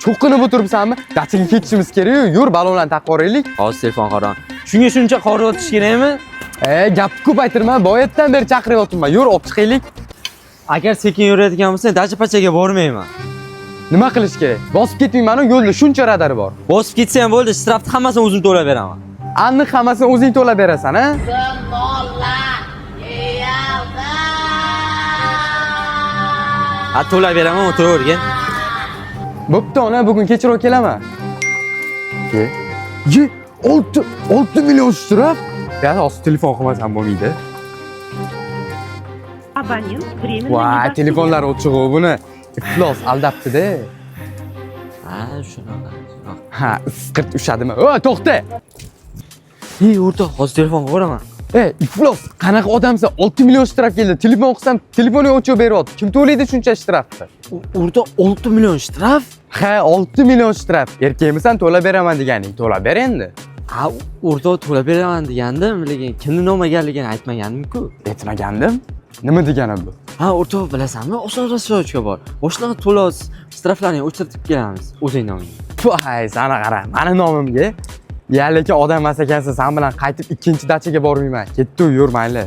cho'qqinib o'tiribsanmi? Dachaga ketishimiz kerak-ku. Yur, balonlarni taqib oraylik. Hozir telefon qaraman. Shunga shuncha qoriyotish kerakmi? Gap ko'paytirma. Boyatdan beri chaqiryapman. Yur, olib chiqaylik. Agar sekin yuradigan bo'lsa, dacha-pachaga bormayman. Nima qilish kerak? Bosib ketmayman-ku, yo'lda shuncha radar bor. Bosib ketsa ham bo'ldi, shtrafni hammasini o'zim to'lab beraman. Aniq hammasini o'zing to'lab berasan, ha? Ha, to'lab beraman, o'tiravergin. Bo'pti, ona, bugun kechroq kelaman. Ye, 6 million shtraf. Ya, hozir telefon qilmasam bo'lmaydi. Abonent временно Voy, telefonlar ochiq-ku buni. Iflos aldabdi-da. Ha, shunaqa. Ha, isqirt ushadimi? To'xta. O'rtoq, hozir telefon qaraman. Iflos, qanaqa odamsan? 6 million shtraf keldi. Telefon qilsam, telefonni o'chirib beryapti. Kim to'laydi shuncha shtrafni? O'rtoq, 6 million shtraf? Ha, 6 million shtraf. Erkakmisan, to'lab beraman deganing. To'lab ber endi. Ha, o'rtoq to'lab beraman degandim, lekin kimni noma'ganligini aytmagandim-ku. Aytmagandim. Nima degani bu? Ha, o'rtoq, bilasanmi? Oson rassojga bor. Boshqa to'lov shtraflarni o'chirib kelamiz o'zing nomingga. Voy, sana qara. Mani nomimga. Ya, lekin odam emas ekansan, sen bilan qaytib ikkinchi dachaga bormayman. Ketdi, yur, mayli.